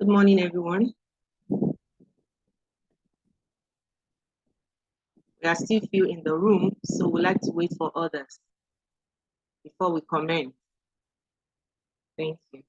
Good morning, everyone. We are still few in the room, so we'd like to wait for others before we comment. Thank you.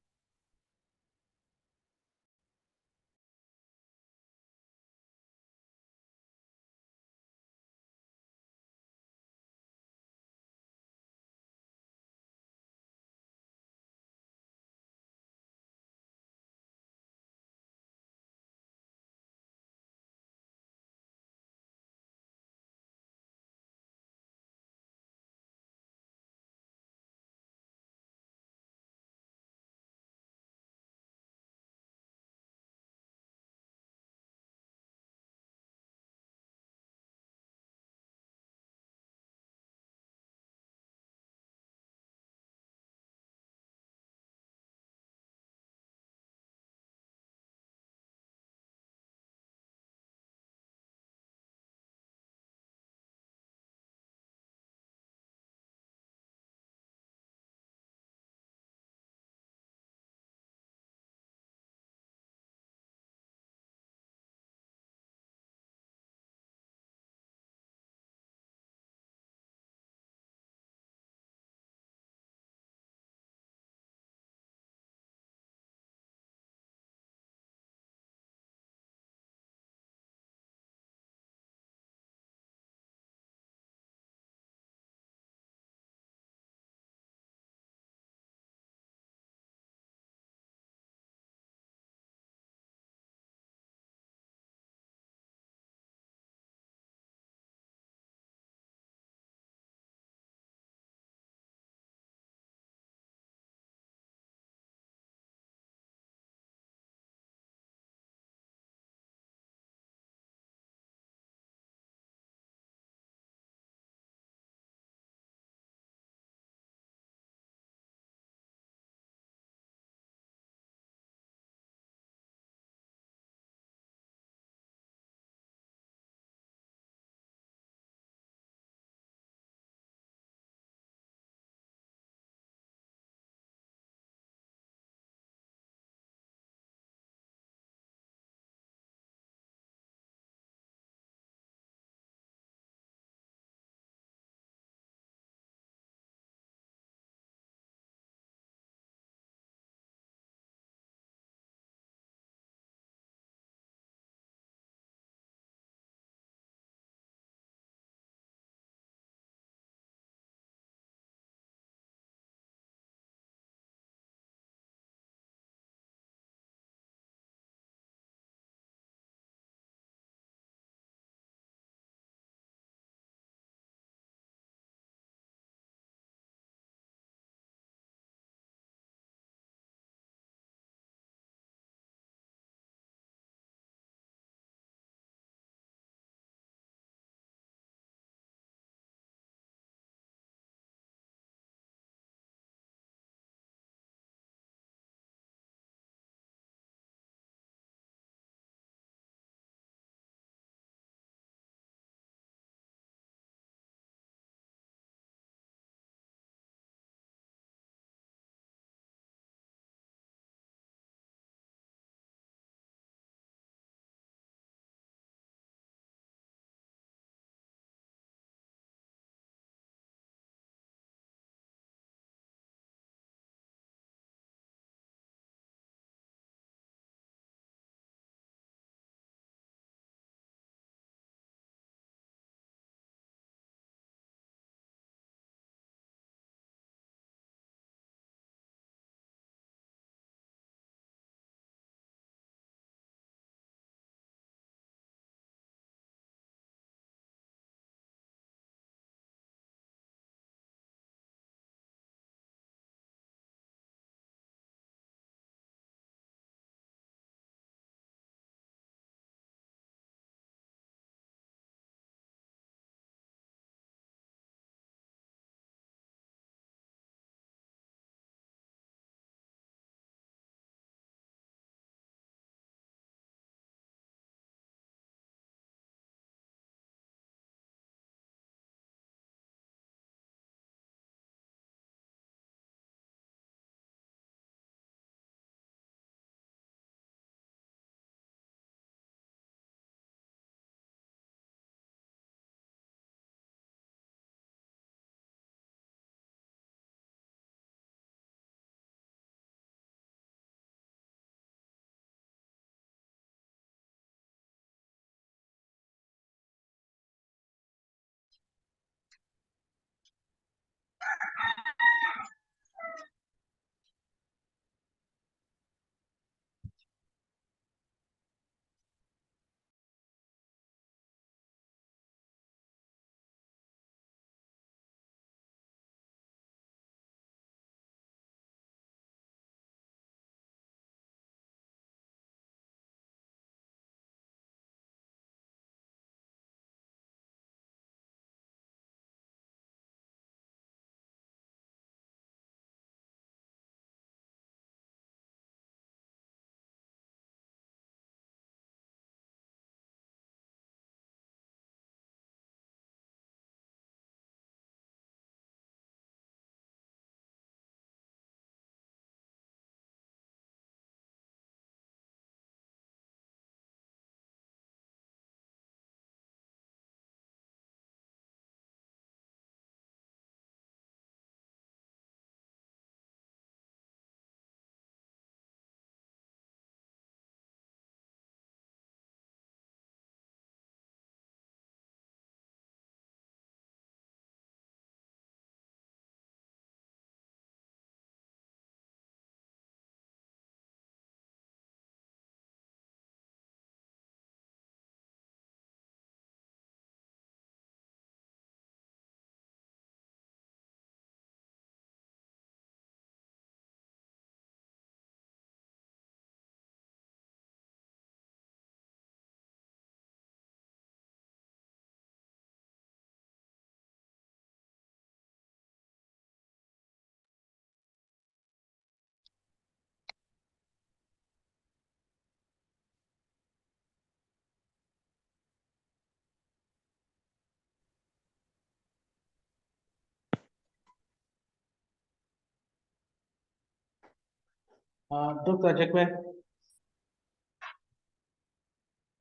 Dr. Jekwe,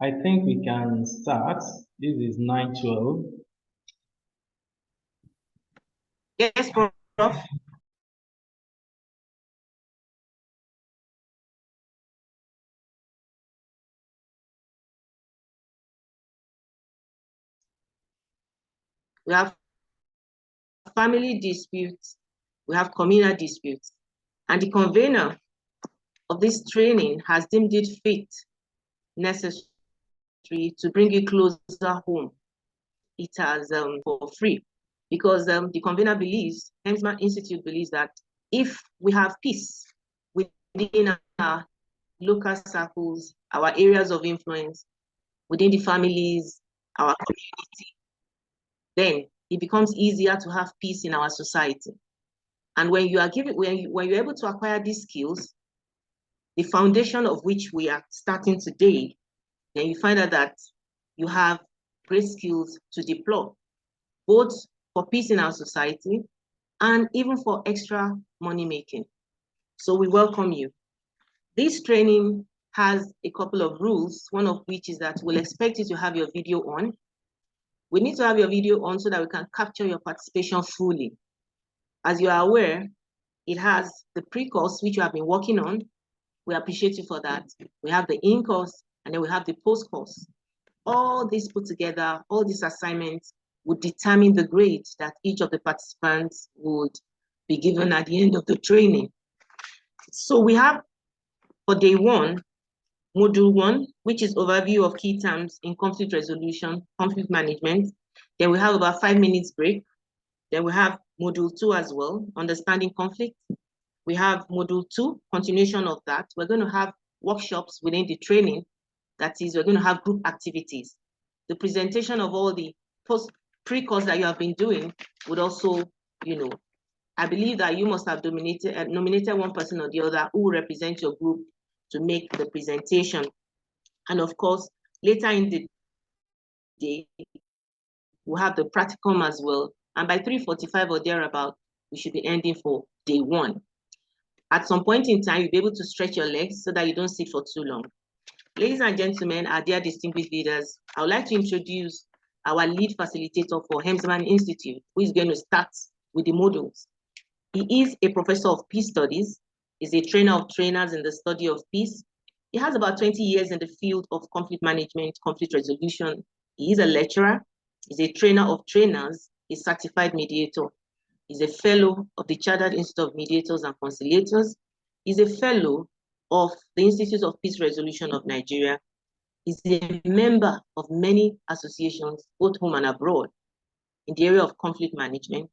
I think we can start. This is 9:12. Yes, Prof. We have family disputes, we have communal disputes, and the convener of this training has deemed it fit, necessary to bring it closer home. It has for free, because the convener believes, Hemsman Institute believes that if we have peace within our local circles, our areas of influence, within the families, our community, then it becomes easier to have peace in our society. And when you are given, when you're able to acquire these skills, the foundation of which we are starting today, then you find out that you have great skills to deploy, both for peace in our society and even for extra money making. So we welcome you. This training has a couple of rules, one of which is that we'll expect you to have your video on. We need to have your video on so that we can capture your participation fully. As you are aware, it has the pre-course, which you have been working on. We appreciate you for that. We have the in-course, and then we have the post-course. All this put together, all these assignments would determine the grade that each of the participants would be given at the end of the training. So we have, for day one, module 1, which is overview of key terms in conflict resolution, conflict management. Then we have about 5 minutes break. Then we have module 2 as well, understanding conflict. We have module 2, continuation of that. We're going to have workshops within the training. That is, we're going to have group activities. The presentation of all the pre-course that you have been doing would also, I believe that you must have nominated one person or the other who will represent your group to make the presentation. And of course, later in the day, we'll have the practicum as well. And by 3:45 or thereabout, we should be ending for day 1. At some point in time, you'll be able to stretch your legs so that you don't sit for too long. Ladies and gentlemen, our dear distinguished leaders, I would like to introduce our lead facilitator for Hemsman Institute, who is going to start with the modules. He is a professor of peace studies, is a trainer of trainers in the study of peace. He has about 20 years in the field of conflict management, conflict resolution. He is a lecturer, he's a trainer of trainers, a certified mediator. He's a fellow of the Chartered Institute of Mediators and Conciliators. He's a fellow of the Institute of Peace Resolution of Nigeria. He's a member of many associations, both home and abroad, in the area of conflict management.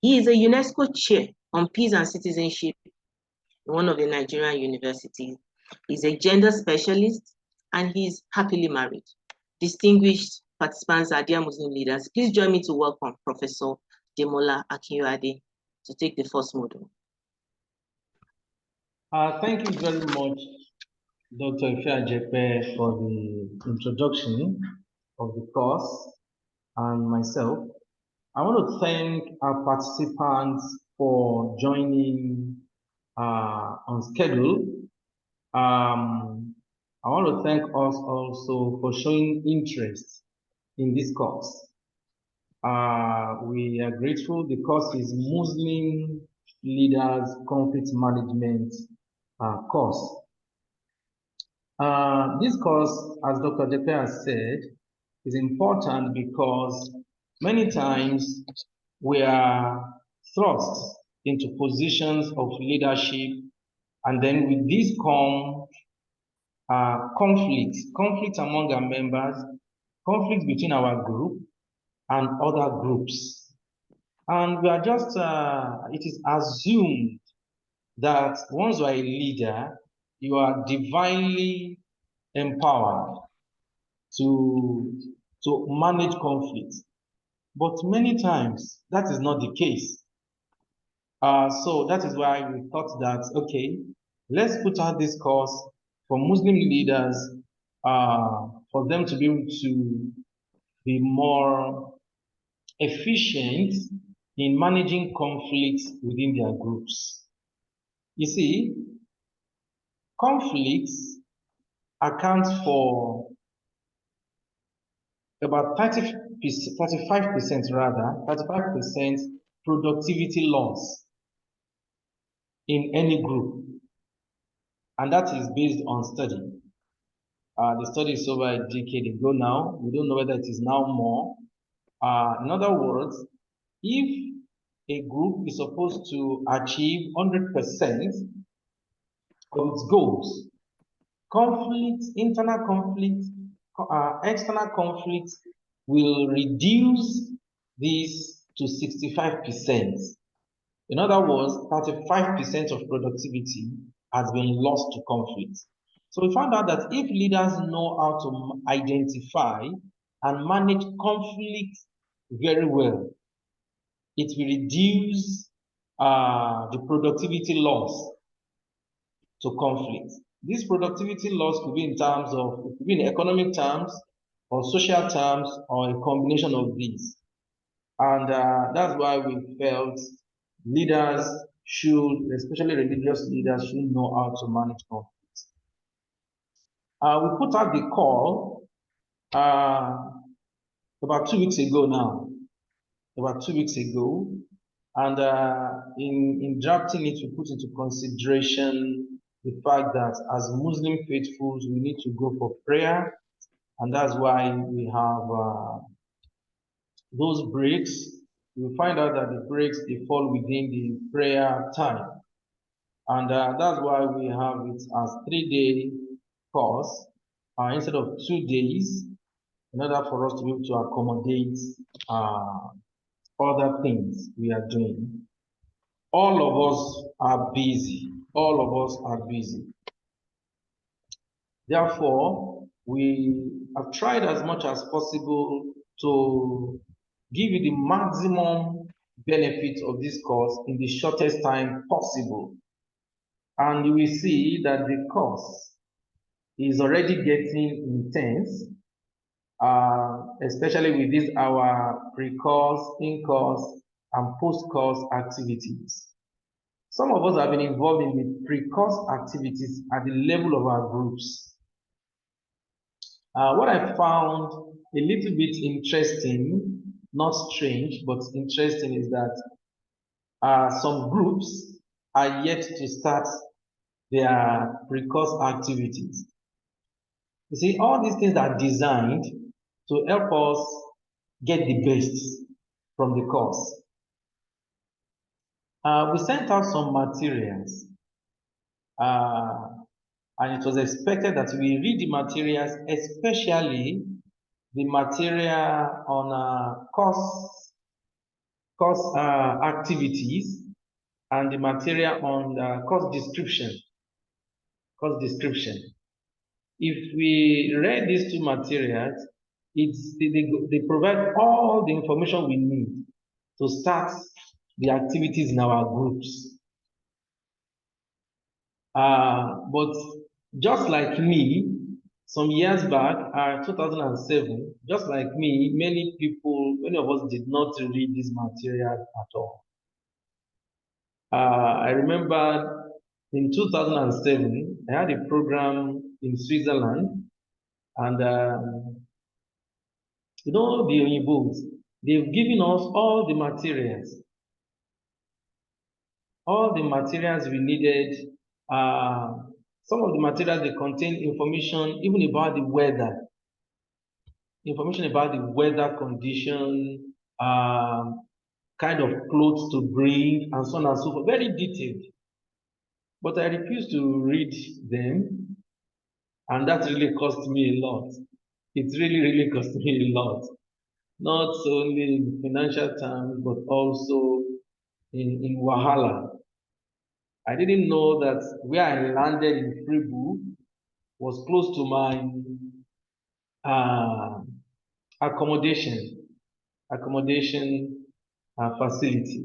He is a UNESCO chair on peace and citizenship in one of the Nigerian universities. He's a gender specialist, and he's happily married. Distinguished participants, our dear Muslim leaders, please join me to welcome Professor Demola Akinwade to take the first module. Thank you very much, Dr. Ifeanyi, for the introduction of the course and myself. I want to thank our participants for joining on schedule. I want to thank us also for showing interest in this course. We are grateful. The course is Muslim Leaders Conflict Management course. This course, as Dr. Depe has said, is important because many times we are thrust into positions of leadership, and then with this come conflict among our members, conflict between our group and other groups. And we are just, it is assumed that once you are a leader, you are divinely empowered to manage conflict. But many times, that is not the case. So that is why we thought that, okay, let's put out this course for Muslim leaders for them to be able to be more efficient in managing conflicts within their groups. You see, conflicts account for about 35% rather, 35% productivity loss in any group. And that is based on study. The study is over a decade ago now. We don't know whether it is now more. In other words, if a group is supposed to achieve 100% of its goals, conflict, internal conflict, external conflict will reduce this to 65%. In other words, 35% of productivity has been lost to conflict. So we found out that if leaders know how to identify and manage conflict very well, it will reduce the productivity loss to conflict. This productivity loss could be in terms of, it could be in economic terms, or social terms, or a combination of these. And that's why we felt leaders should, especially religious leaders, should know how to manage conflict. We put out the call about 2 weeks ago now, and in drafting it, we put into consideration the fact that as Muslim faithfuls, we need to go for prayer, and that's why we have those breaks. You find out that the breaks, they fall within the prayer time, and that's why we have it as 3-day course instead of 2 days, in order for us to be able to accommodate other things we are doing. All of us are busy. All of us are busy. Therefore, we have tried as much as possible to give you the maximum benefit of this course in the shortest time possible. And you will see that the course is already getting intense, especially with these our pre-course, in-course, and post-course activities. Some of us have been involved in the pre-course activities at the level of our groups. What I found a little bit interesting, not strange, but interesting, is that some groups are yet to start their pre-course activities. You see, all these things are designed to help us get the best from the course. We sent out some materials, and it was expected that we read the materials, especially the material on course activities, and the material on course description. If we read these two materials, they provide all the information we need to start the activities in our groups. But just like me, some years back, 2007, just like me, many of us did not read this material at all. I remember in 2007, I had a program in Switzerland, and you know, the Oyinbos, they've given us all the materials we needed. Some of the materials, they contain information even about the weather, condition, kind of clothes to bring, and so on and so forth, very detailed. But I refused to read them, and that really cost me a lot. It really cost me a lot, not only in financial terms, but also in Wahala. I didn't know that where I landed in Fribourg was close to my accommodation facility,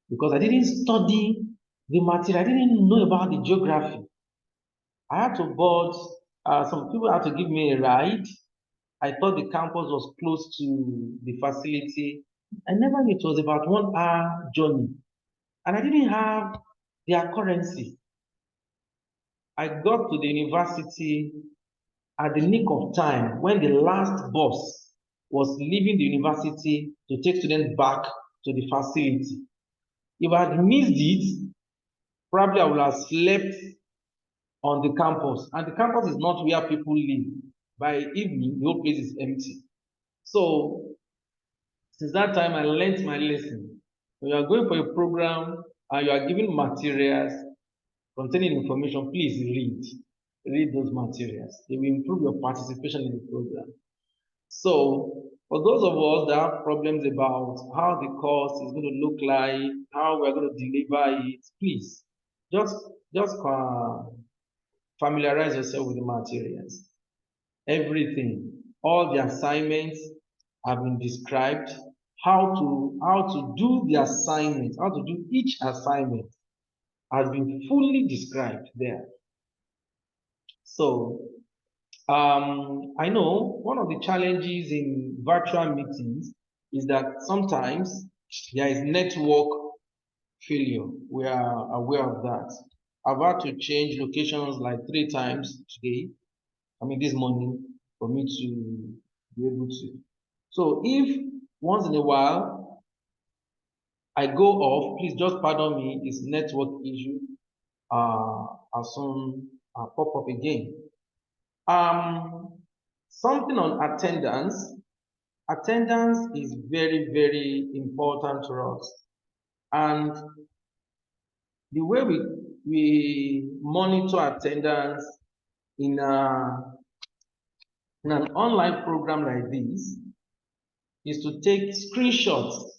because I didn't study the material. I didn't know about the geography. I had to board, some people had to give me a ride. I thought the campus was close to the facility. I never knew it was about 1 hour journey. And I didn't have their currency. I got to the university at the nick of time when the last bus was leaving the university to take students back to the facility. If I had missed it, probably I would have slept on the campus. And the campus is not where people live. By evening, the whole place is empty. So since that time, I learned my lesson. When you are going for a program and you are given materials containing information, please read. Read those materials. They will improve your participation in the program. So for those of us that have problems about how the course is going to look like, how we're going to deliver it, please just just familiarize yourself with the materials. Everything, all the assignments have been described. How to do the assignment, how to do each assignment has been fully described there. So I know one of the challenges in virtual meetings is that sometimes there is network failure. We are aware of that. I've had to change locations like 3 times today. I mean, this morning for me to be able to. So if once in a while I go off, please just pardon me. It's network issue. I'll soon pop up again. Something on attendance. Attendance is very, very important to us. And the way we monitor attendance in, in an online program like this is to take screenshots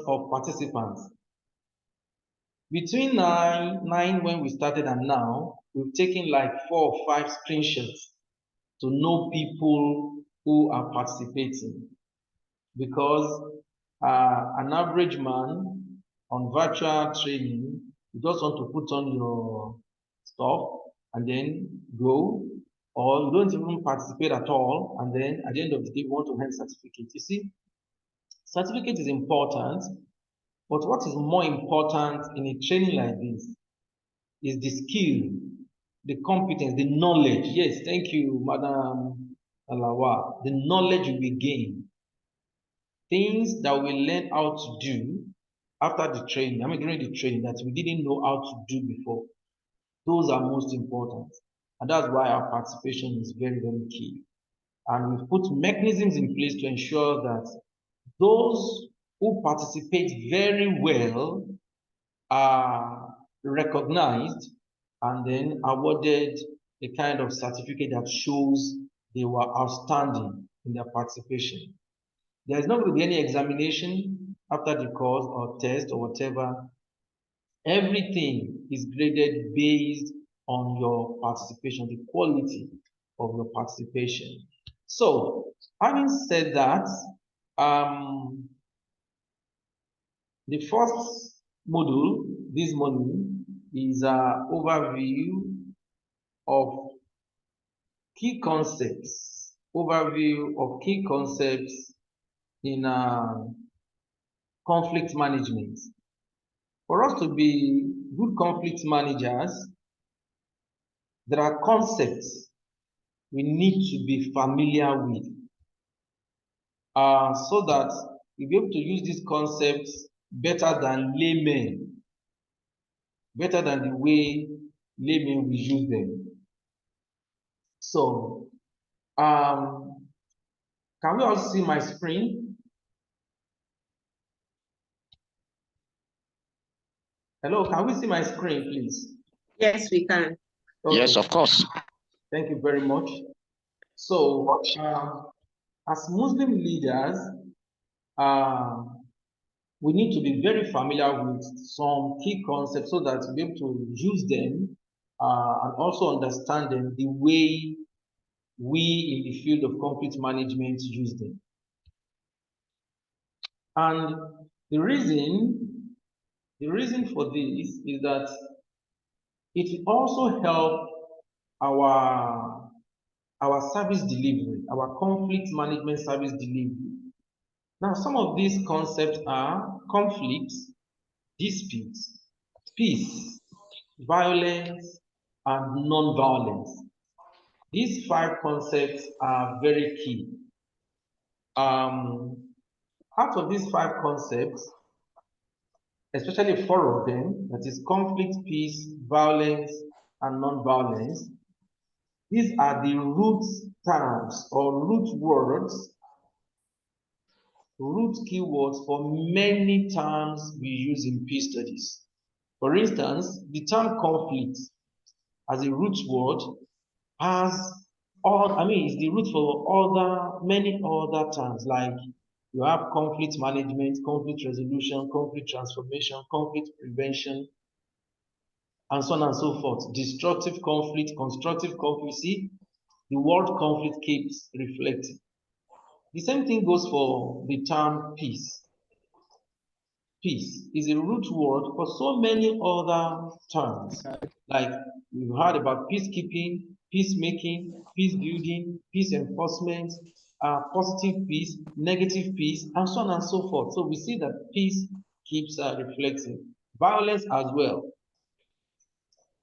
of participants. Between nine when we started and now, we've taken like 4 or 5 screenshots to know people who are participating. Because an average man on virtual training, you just want to put on your stuff and then go, or you don't even participate at all, and then at the end of the day, you want to hand certificate. You see, certificate is important, but what is more important in a training like this is the skill, the competence, the knowledge. Yes, thank you, Madam Alawa. The knowledge you will gain. Things that we learn how to do after the training, I mean during the training that we didn't know how to do before. Those are most important. And that's why our participation is very, very key. And we've put mechanisms in place to ensure that those who participate very well are recognized and then awarded a kind of certificate that shows they were outstanding in their participation. There is not going to be any examination after the course or test or whatever. Everything is graded based on your participation, the quality of your participation. So, having said that, the first module this morning is an overview of key concepts. Overview of key concepts in conflict management. For us to be good conflict managers, there are concepts we need to be familiar with so that we'll be able to use these concepts better than laymen, better than the way laymen will use them. So, can we all see my screen? Hello, can we see my screen, please? Yes, we can. Okay. Yes, of course. Thank you very much. So, as Muslim leaders, we need to be very familiar with some key concepts so that we'll be able to use them and also understand them the way we in the field of conflict management use them. And the reason for this is that it also helps our service delivery, our conflict management service delivery. Now, some of these concepts are conflicts, disputes, peace, violence, and non-violence. These 5 concepts are very key. Out of these 5 concepts, especially 4 of them, that is conflict, peace, violence, and non-violence, these are the root terms or root words, root keywords for many terms we use in peace studies. For instance, the term conflict as a root word has is the root for many other terms, like you have conflict management, conflict resolution, conflict transformation, conflict prevention, and so on and so forth. Destructive conflict, constructive conflict. See, the word conflict keeps reflecting. The same thing goes for the term peace. Peace is a root word for so many other terms, like we've heard about peacekeeping, peacemaking, peace building, peace enforcement, positive peace, negative peace, and so on and so forth. So we see that peace keeps reflecting. Violence as well,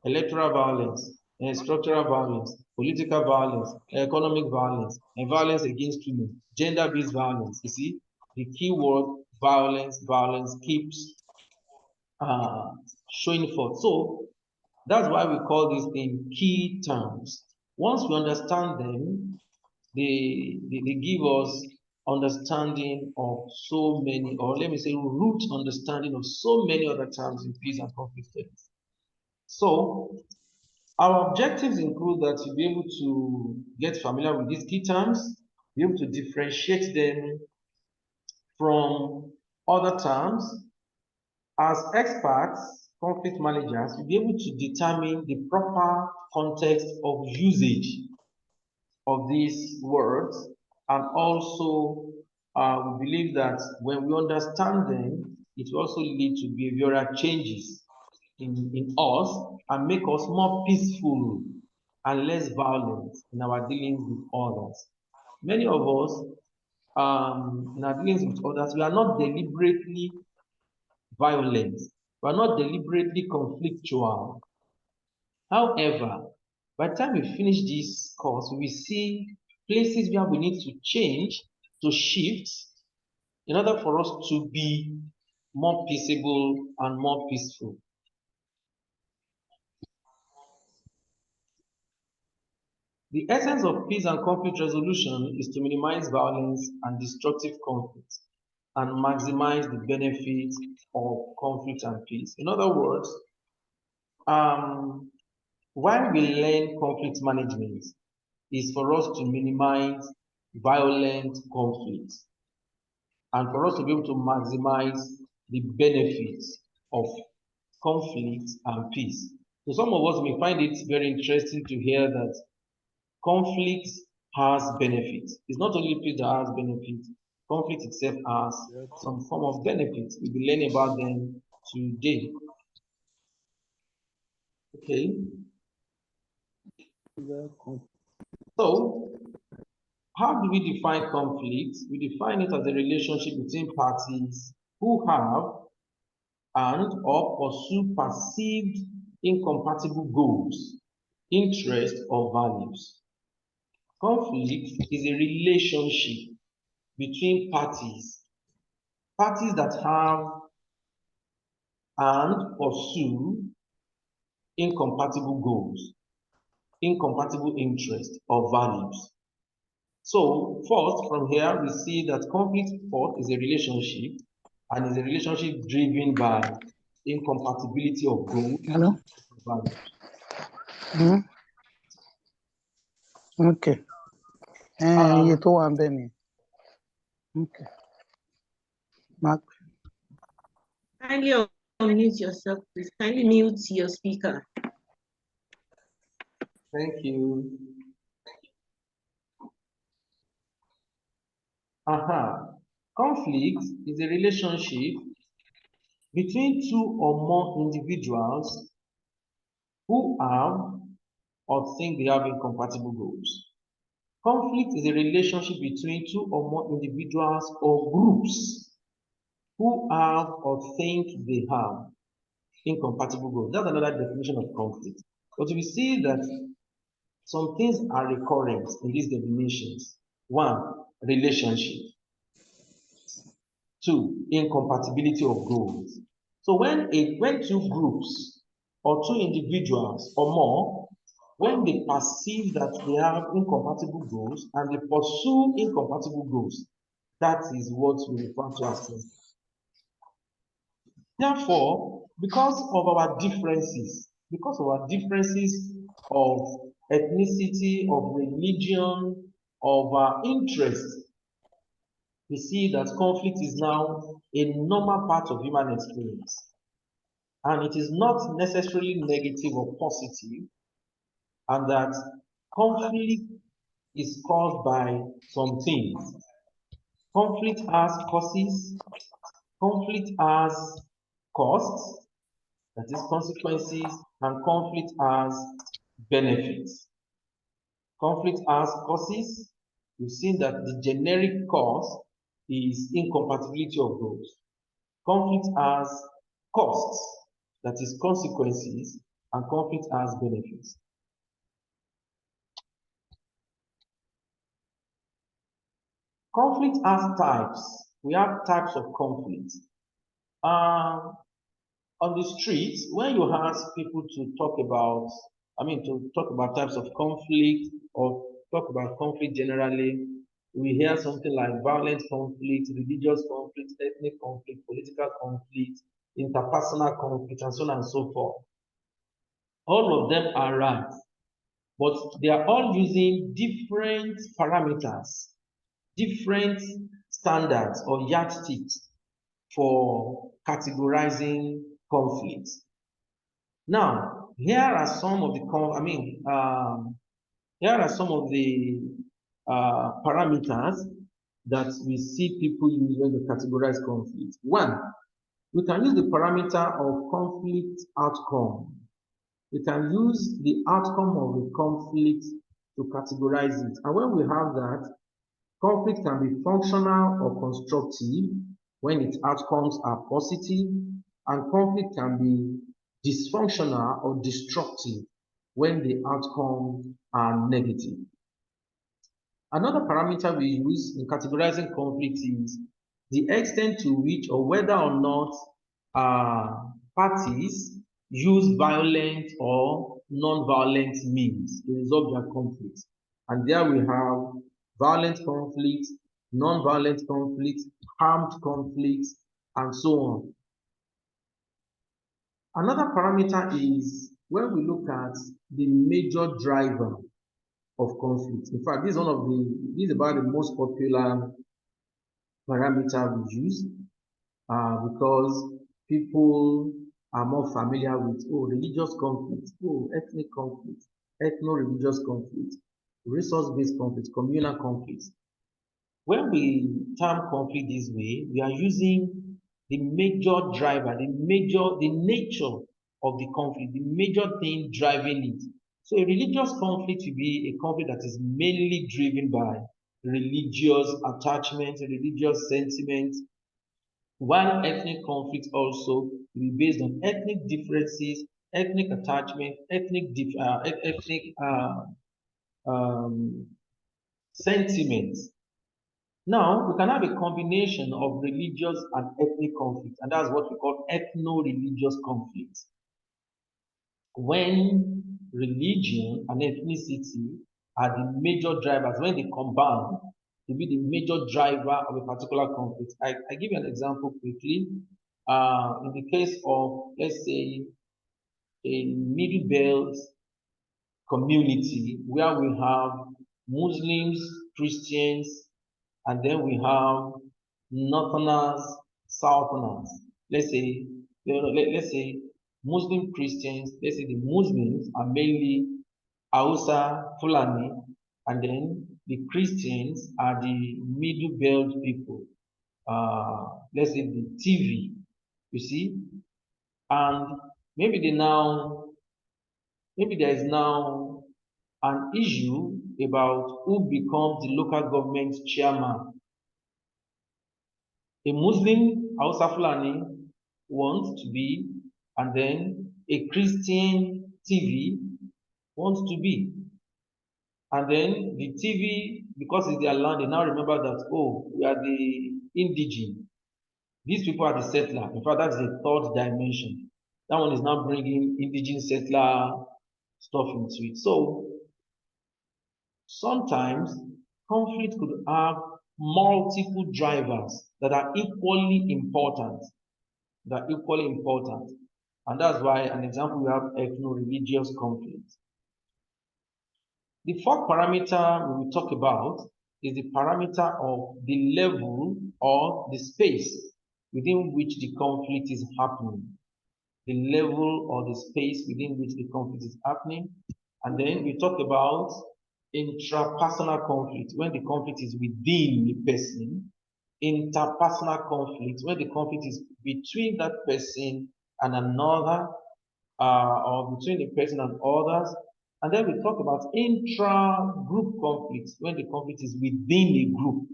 electoral violence, structural violence, political violence, economic violence, and violence against women, gender-based violence. You see, the key word violence keeps showing forth. So that's why we call these things key terms. Once we understand them, they give us understanding of so many, or let me say root understanding of so many other terms in peace and conflict studies. So our objectives include that you'll be able to get familiar with these key terms, be able to differentiate them from other terms. As experts, conflict managers, you'll be able to determine the proper context of usage of these words, and also we believe that when we understand them, it will also lead to behavioral changes in us and make us more peaceful and less violent in our dealings with others. Many of us, in our dealings with others, we are not deliberately violent. We are not deliberately conflictual. However, by the time we finish this course, we see places where we need to change, to shift, in order for us to be more peaceable and more peaceful. The essence of peace and conflict resolution is to minimize violence and destructive conflict and maximize the benefits of conflict and peace. In other words, while we learn conflict management, is for us to minimize violent conflict and for us to be able to maximize the benefits of conflict and peace. So some of us may find it very interesting to hear that conflict has benefits. It's not only peace that has benefits, conflict itself has some form of benefits. We'll be learning about them today. Okay. So, how do we define conflict? We define it as a relationship between parties who have and or pursue perceived incompatible goals, interests, or values. Conflict is a relationship between parties that have and pursue incompatible goals, incompatible interests, or values. So first, from here, we see that conflict first is a relationship and is a relationship driven by incompatibility of goals and values. Okay. Iye tó wà ńbẹ̀ ni. Okay. Mark. Kindly unmute yourself, please. Kindly mute your speaker. Thank you. Conflict is a relationship between two or more individuals who have or think they have incompatible goals. Conflict is a relationship between two or more individuals or groups who have or think they have incompatible goals. That's another definition of conflict. But we see that some things are recurrent in these definitions. One, relationship. Two, incompatibility of goals. So when two groups or two individuals or more, when they perceive that they have incompatible goals and they pursue incompatible goals, that is what we refer to as conflict. Therefore, because of our differences of ethnicity, of religion, of interest, we see that conflict is now a normal part of human experience. And it is not necessarily negative or positive, and that conflict is caused by some things. Conflict has causes, conflict has costs, that is consequences, and conflict has benefits. Conflict has causes. We've seen that the generic cause is incompatibility of goals. Conflict has costs, that is consequences, and conflict has benefits. Conflict has types. We have types of conflict. On the streets, when you ask people to talk about, types of conflict or talk about conflict generally, we hear something like violent conflict, religious conflict, ethnic conflict, political conflict, interpersonal conflict, and so on and so forth. All of them are right, but they are all using different parameters, different standards or yardsticks for categorizing conflicts. Now, here are some of the parameters that we see people use when they categorize conflict. One, we can use the parameter of conflict outcome. We can use the outcome of the conflict to categorize it. And when we have that, conflict can be functional or constructive when its outcomes are positive, and conflict can be dysfunctional or destructive when the outcomes are negative. Another parameter we use in categorizing conflict is the extent to which or whether or not parties use violent or non-violent means to resolve their conflicts. And there we have violent conflict, non-violent conflict, armed conflicts, and so on. Another parameter is when we look at the major driver of conflict. In fact, this is about the most popular parameter we use because people are more familiar with religious conflict, ethnic conflict, ethno-religious conflict, resource-based conflict, communal conflict. When we term conflict this way, we are using the major driver, the nature of the conflict, the major thing driving it. So a religious conflict will be a conflict that is mainly driven by religious attachment, religious sentiment, while ethnic conflict also will be based on ethnic differences, ethnic attachment, ethnic sentiments. Now, we can have a combination of religious and ethnic conflict, and that's what we call ethno-religious conflict. When religion and ethnicity are the major drivers, when they combine to be the major driver of a particular conflict. I give you an example quickly. In the case of, let's say, a Middle Belt community where we have Muslims, Christians, and then we have Northerners, Southerners. Let's say Muslim Christians. Let's say the Muslims are mainly Hausa, Fulani, and then the Christians are the Middle Belt people. Let's say the TV, you see, and maybe there is now an issue about who becomes the local government chairman. A Muslim Hausa Fulani wants to be and then a Christian TV wants to be. And then the TV, because it's their land, they now remember that, oh, we are the indigene. These people are the settler. In fact, that's the third dimension. That one is now bringing indigene settler stuff into it. So sometimes conflict could have multiple drivers that are equally important. And that's why an example we have ethno-religious conflict. The fourth parameter we will talk about is the parameter of the level or the space within which the conflict is happening. The level or the space within which the conflict is happening. And then we talk about intrapersonal conflict, when the conflict is within the person. Interpersonal conflict, when the conflict is between that person and another, or between the person and others. And then we talk about intra-group conflicts, when the conflict is within a group,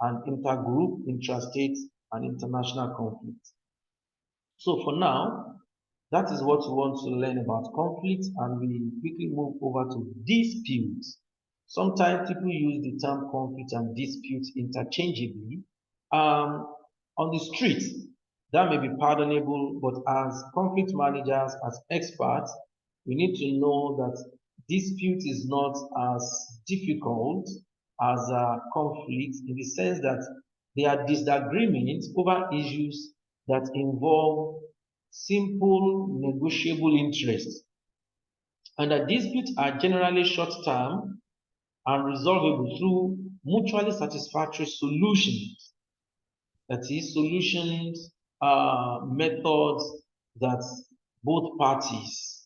and intergroup, intrastate, and international conflicts. So for now, that is what we want to learn about conflict, and we quickly move over to disputes. Sometimes people use the term conflict and dispute interchangeably. On the street, that may be pardonable, but as conflict managers, as experts, we need to know that dispute is not as difficult as conflict, in the sense that they are disagreements over issues that involve simple negotiable interests, and that disputes are generally short-term and resolvable through mutually satisfactory solutions. That is, solutions methods that both parties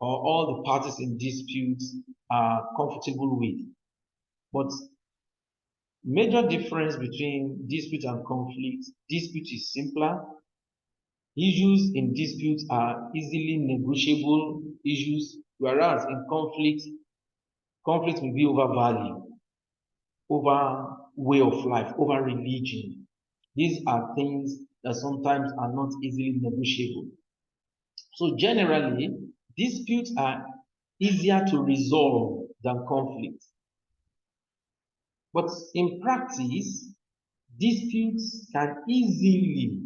or all the parties in disputes are comfortable with. But major difference between dispute and conflict: dispute is simpler. Issues in disputes are easily negotiable issues, whereas in conflict will be over value, over way of life, over religion. These are things that sometimes are not easily negotiable. So generally, disputes are easier to resolve than conflict. But in practice, disputes can easily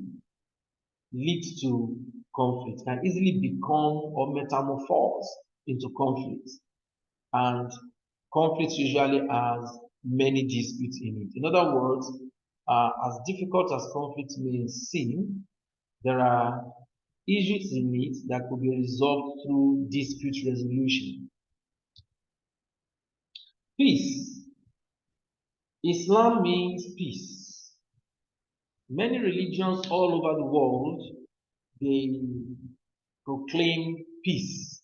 lead to conflict, can easily become or metamorphose into conflict. And conflict usually has many disputes in it. In other words, as difficult as conflict may seem, there are issues in it that could be resolved through dispute resolution. Peace. Islam means peace. Many religions all over the world, they proclaim peace.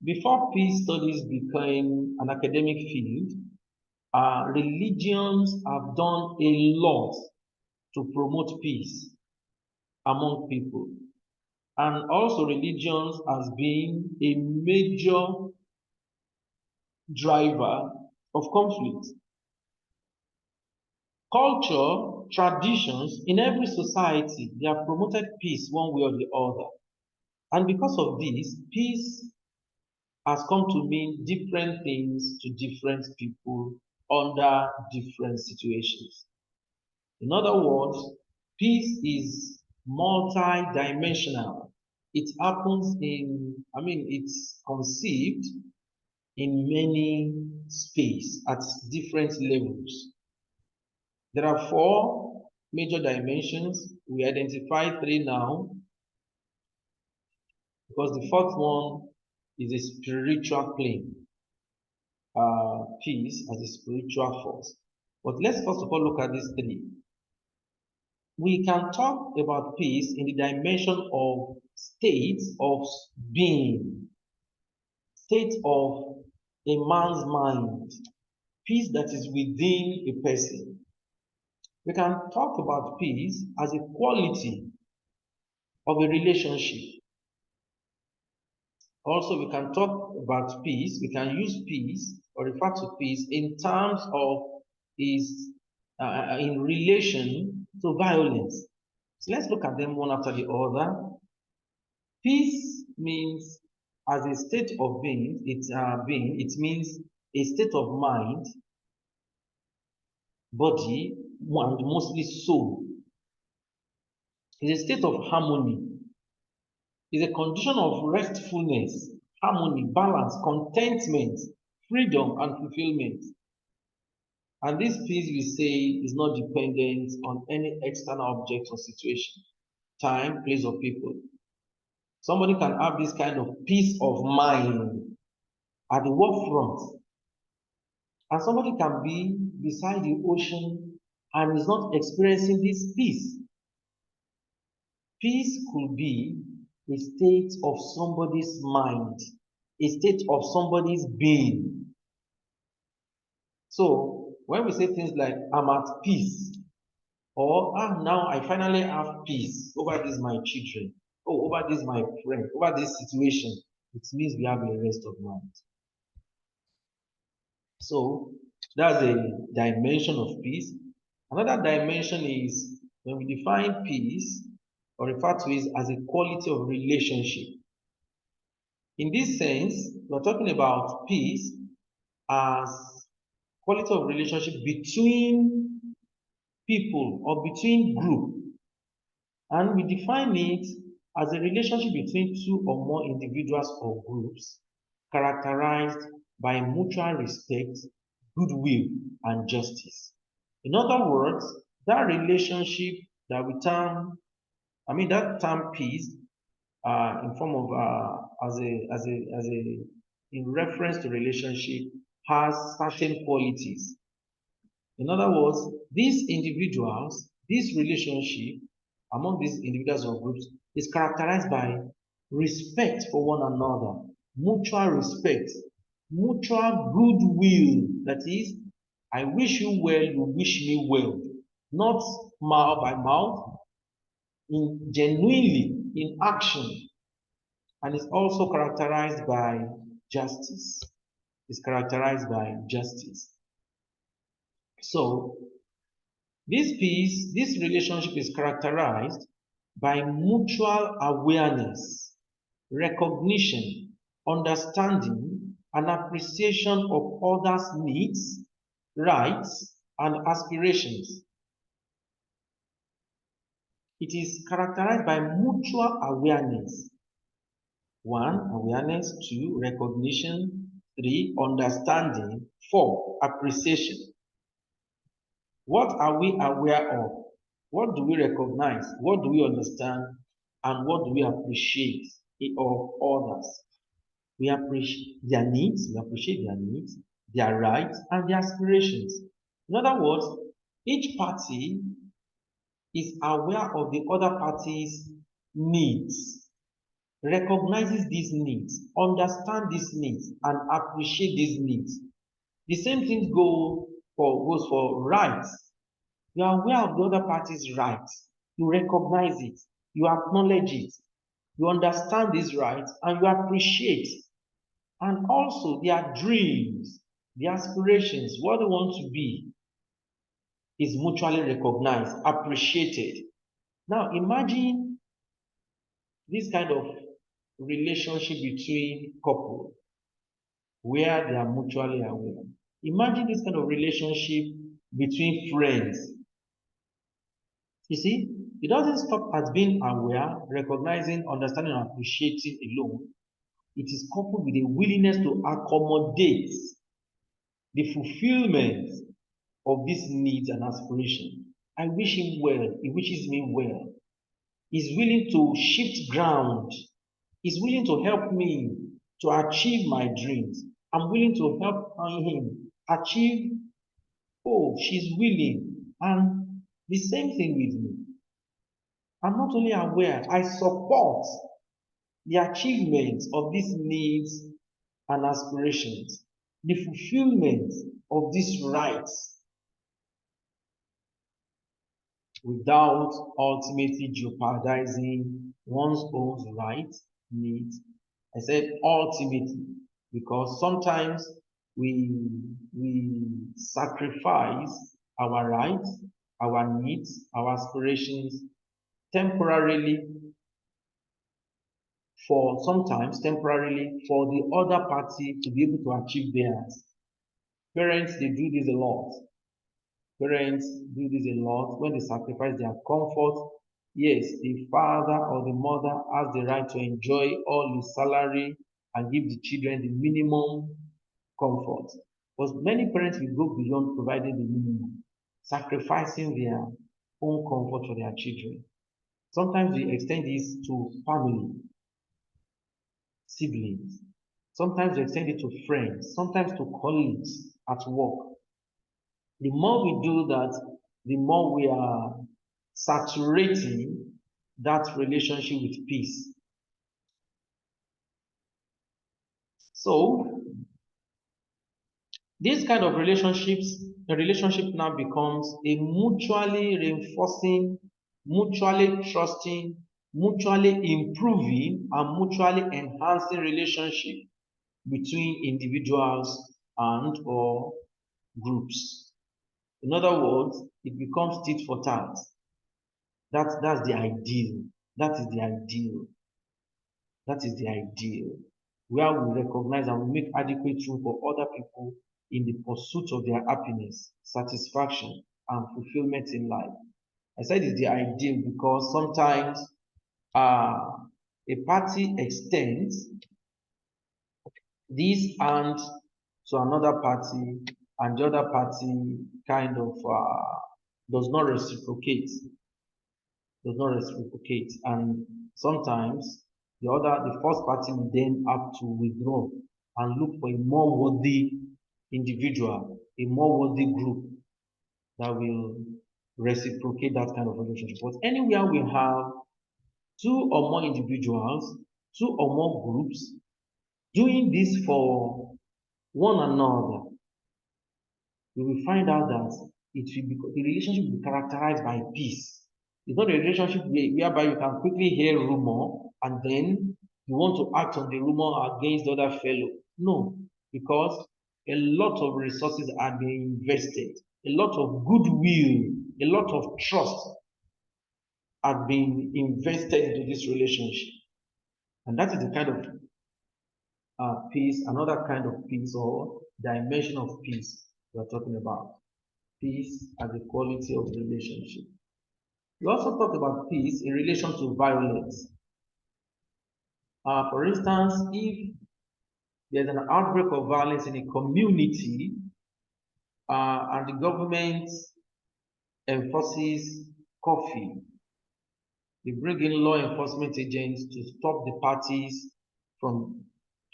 Before peace studies became an academic field, religions have done a lot to promote peace among people. And also religions has been a major driver of conflict. Culture, traditions in every society, they have promoted peace one way or the other. And because of this, peace has come to mean different things to different people under different situations. In other words, peace is multi-dimensional. It happens it's conceived in many space at different levels. There are 4 major dimensions. We identify 3 now, because the 4th one is a spiritual plane. Peace as a spiritual force. But let's first of all look at these 3. We can talk about peace in the dimension of states of being, state of a man's mind, peace that is within a person. We can talk about peace as a quality of a relationship. Also, we can talk about peace, we can use peace or refer to peace in terms of in relation to violence. So let's look at them one after the other. Peace means, as a state of being, it means a state of mind, body, and mostly soul. It's a state of harmony. It's a condition of restfulness, harmony, balance, contentment, freedom, and fulfillment. And this peace, we say, is not dependent on any external object or situation, time, place, or people. Somebody can have this kind of peace of mind at the work front, and somebody can be beside the ocean and is not experiencing this peace. Peace could be a state of somebody's mind, a state of somebody's being. So when we say things like, I'm at peace, or now I finally have peace over this my children, over this my friend, over this situation, it means we have a rest of mind. So that's a dimension of peace. Another dimension is when we define peace or refer to it as a quality of relationship. In this sense, we're talking about peace as quality of relationship between people or between group. And we define it as a relationship between two or more individuals or groups characterized by mutual respect, goodwill, and justice. In other words, that relationship that we term, that term peace, in form of in reference to relationship, has certain qualities. In other words, these individuals, this relationship among these individuals or groups is characterized by respect for one another, mutual respect, mutual goodwill. That is, I wish you well, you wish me well, not mouth by mouth, genuinely in action. And it's also characterized by justice. It's characterized by justice. So this peace, this relationship is characterized by mutual awareness, recognition, understanding, and appreciation of others' needs, rights, and aspirations. It is characterized by mutual awareness. 1, awareness. 2, recognition. 3, understanding. 4, appreciation. What are we aware of? What do we recognize? What do we understand? And what do we appreciate of others? We appreciate their needs, their rights, and their aspirations. In other words, each party is aware of the other party's needs, recognizes these needs, understands these needs, and appreciate these needs. The same thing goes for rights. You are aware of the other party's rights. You recognize it. You acknowledge it. You understand these rights and you appreciate. And also their dreams, their aspirations, what they want to be is mutually recognized, appreciated. Now imagine this kind of relationship between couple where they are mutually aware. Imagine this kind of relationship between friends. You see, it doesn't stop at being aware, recognizing, understanding, and appreciating alone. It is coupled with a willingness to accommodate the fulfillment of these needs and aspirations. I wish him well. He wishes me well. He's willing to shift ground. He's willing to help me to achieve my dreams. I'm willing to help him achieve. Oh, she's willing. And the same thing with me. I'm not only aware, I support the achievement of these needs and aspirations, the fulfillment of these rights without ultimately jeopardizing one's own rights, needs. I said ultimately because sometimes we sacrifice our rights, our needs, our aspirations temporarily sometimes temporarily for the other party to be able to achieve theirs. Parents, they do this a lot. Parents do this a lot when they sacrifice their comfort. Yes, the father or the mother has the right to enjoy all his salary and give the children the minimum comfort. But many parents will go beyond providing the minimum, sacrificing their own comfort for their children. Sometimes we extend this to family, siblings. Sometimes we extend it to friends, sometimes to colleagues at work. The more we do that, the more we are saturating that relationship with peace. So, this kind of the relationship now becomes a mutually reinforcing, mutually trusting, mutually improving, and mutually enhancing relationship between individuals and or groups. In other words, it becomes tit for tat. That's the ideal. That is the ideal. That is the ideal. Where we recognize and we make adequate room for other people in the pursuit of their happiness, satisfaction, and fulfillment in life. I said it's the ideal because sometimes a party extends this hand to another party, and the other party kind of does not reciprocate, and sometimes the first party will then have to withdraw and look for a more worthy individual, a more worthy group that will reciprocate that kind of relationship. But anywhere we have two or more individuals, two or more groups doing this for one another, you will find out that the relationship will be characterized by peace. It's not a relationship whereby you can quickly hear rumor and then you want to act on the rumor against the other fellow. No, because a lot of resources are being invested, a lot of goodwill, a lot of trust are being invested into this relationship. And that is the kind of peace, another kind of peace or dimension of peace we are talking about. Peace as a quality of relationship. We also talk about peace in relation to violence. For instance, if there's an outbreak of violence in a community and the government enforces curfew, they bring in law enforcement agents to stop the parties from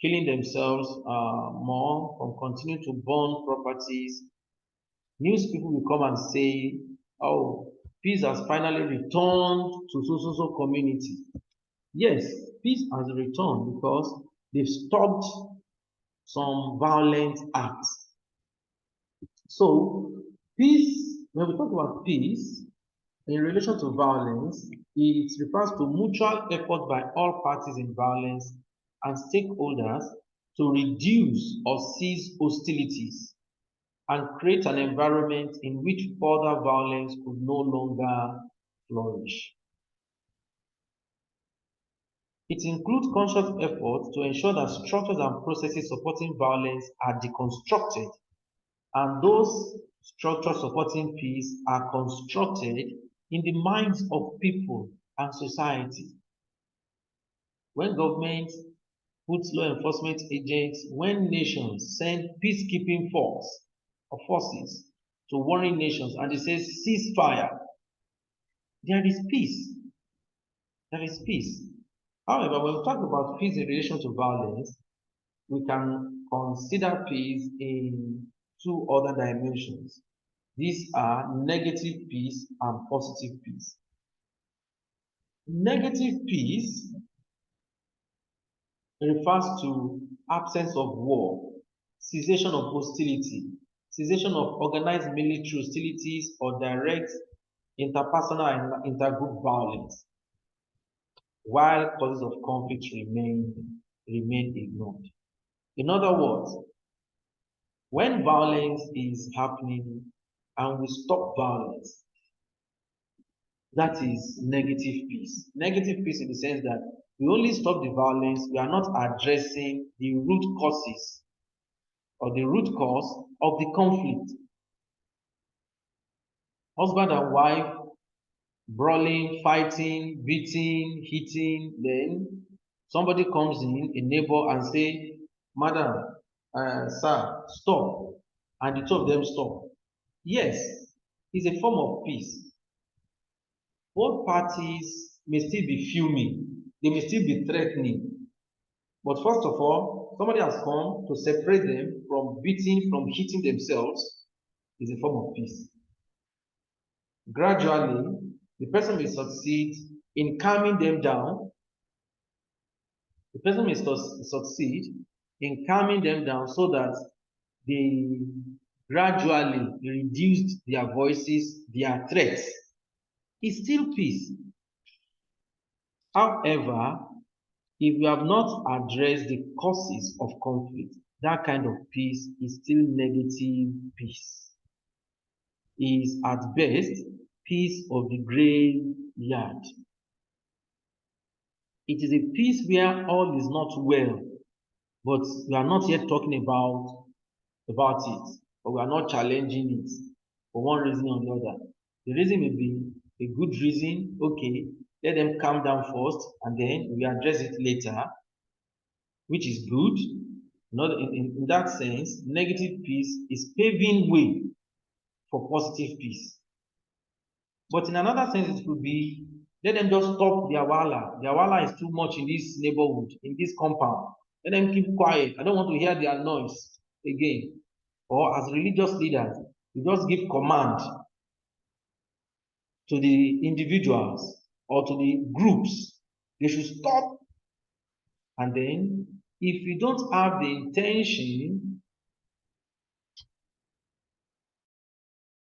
killing themselves more, from continuing to burn properties. News people will come and say, oh, peace has finally returned to so community. Yes, peace has returned because they've stopped some violent acts. So, peace, when we talk about peace, in relation to violence, it refers to mutual effort by all parties in violence and stakeholders to reduce or cease hostilities and create an environment in which further violence could no longer flourish. It includes conscious efforts to ensure that structures and processes supporting violence are deconstructed, and those structures supporting peace are constructed in the minds of people and society. When governments put law enforcement agents, when nations send peacekeeping forces to warring nations and they say ceasefire, there is peace. There is peace. However, when we talk about peace in relation to violence, we can consider peace in two other dimensions. These are negative peace and positive peace. Negative peace refers to absence of war, cessation of hostility, cessation of organized military hostilities or direct interpersonal and intergroup violence, while causes of conflict remain ignored. In other words, when violence is happening and we stop violence, That is negative peace. Negative peace in the sense that we only stop the violence, we are not addressing the root causes or the root cause of the conflict. Husband and wife brawling, fighting, beating, hitting, then somebody comes in, a neighbor, and say, Madam, sir, stop. And the two of them stop. Yes, it's a form of peace. Both parties may still be fuming, they may still be threatening. But first of all, somebody has come to separate them from beating, from hitting themselves, is a form of peace. Gradually, the person may succeed in calming them down. The person may succeed in calming them down so that they gradually reduced their voices, their threats. It's still peace. However, if you have not addressed the causes of conflict, that kind of peace is still negative peace. Is at best peace of the graveyard. It is a peace where all is not well, but we are not yet talking about it, or we are not challenging it for one reason or the other. The reason may be a good reason. Okay, let them calm down first, and then we address it later, which is good. Not in that sense, negative peace is paving way for positive peace. But in another sense, it could be let them just stop their wala. Their wala is too much in this neighborhood, in this compound. Let them keep quiet. I don't want to hear their noise again. Or as religious leaders, you just give command to the individuals or to the groups. They should stop. And then, if you don't have the intention